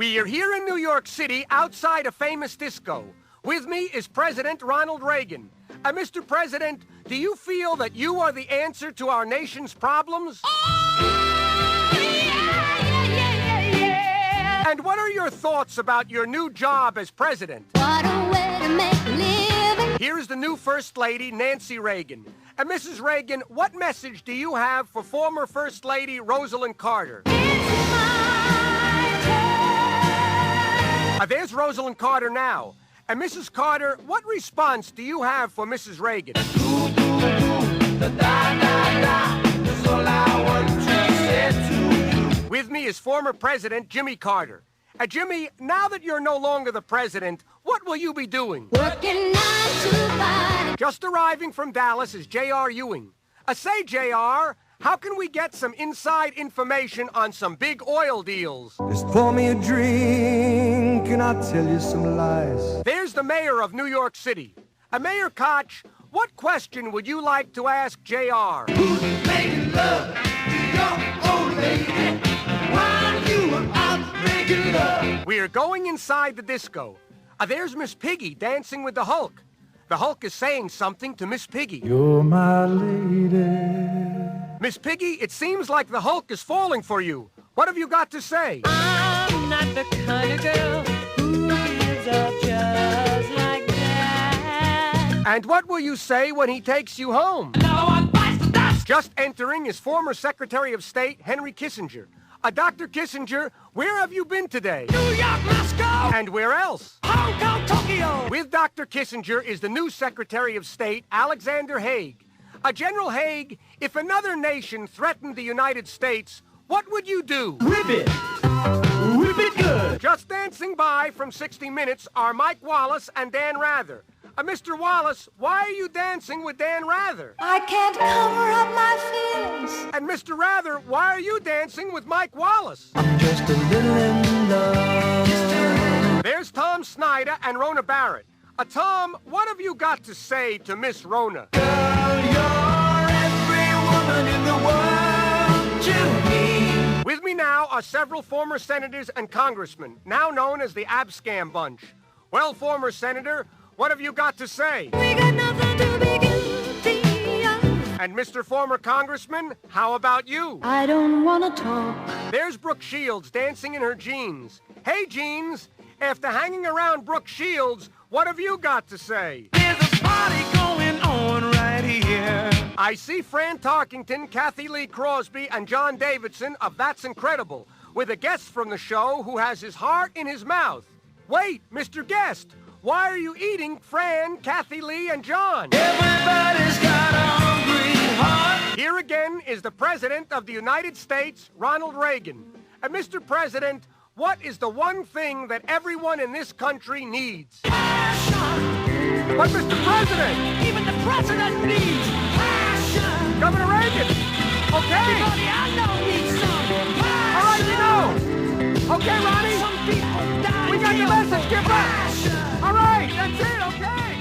We are here in New York City outside a famous disco. With me is President Ronald Reagan. Mr. President, do you feel that you are the answer to our nation's problems? Oh, yeah. And what are your thoughts about your new job as president? What a way to make a living. Here's the new First Lady, Nancy Reagan. And Mrs. Reagan, what message do you have for former First Lady Rosalind Carter? It's my turn. There's Rosalind Carter now. And Mrs. Carter, what response do you have for Mrs. Reagan? With me is former President Jimmy Carter. Jimmy, now that you're no longer the president, what will you be doing? Working 9 to 5. Just arriving from Dallas is J.R. Ewing. Say, J.R., how can we get some inside information on some big oil deals? Just pour me a drink and I'll tell you some lies. There's the mayor of New York City. Mayor Koch, what question would you like to ask J.R.? Who's making love to your old lady while you are out making love? We're going inside the disco. There's Miss Piggy dancing with the Hulk. The Hulk is saying something to Miss Piggy. You're my lady. Miss Piggy, it seems like the Hulk is falling for you. What have you got to say? I'm not the kind of girl who gives up just like that. And what will you say when he takes you home? No one bites the dust. Just entering is former Secretary of State Henry Kissinger. Dr. Kissinger, where have you been today? New York, Moscow, And where else? Hong Kong, Tokyo. With Dr. Kissinger is the new Secretary of State, Alexander Haig. General Haig, if another nation threatened the United States, what would you do? Rip it good. Just dancing by from 60 Minutes are Mike Wallace and Dan Rather. Mr. Wallace, why are you dancing with Dan Rather? I can't cover up my feelings. And Mr. Rather, why are you dancing with Mike Wallace? I'm just a little in love. There's Tom Snyder and Rona Barrett. Tom, what have you got to say to Miss Rona? Girl, you're every woman in the world to me. With me now are several former senators and congressmen, now known as the Abscam Bunch. Well, former senator, what have you got to say? We got nothing to be guilty of. And Mr. Former Congressman, how about you? I don't want to talk. There's Brooke Shields dancing in her jeans. Hey, jeans, after hanging around Brooke Shields, what have you got to say? There's a party going on right here. I see Fran Tarkington, Kathy Lee Crosby, and John Davidson of That's Incredible, with a guest from the show who has his heart in his mouth. Wait, Mr. Guest, why are you eating Fran, Kathy Lee, and John? Everybody's got a hungry heart. Here again is the President of the United States, Ronald Reagan. Mr. President, what is the one thing that everyone in this country needs? Passion. But Mr. President, Even the president needs passion. Governor Reagan, okay. Everybody I know needs some passion. All right, you know. Okay, Ronnie, Some people die. we got the real message. for Give up. passion. All right, that's it, okay.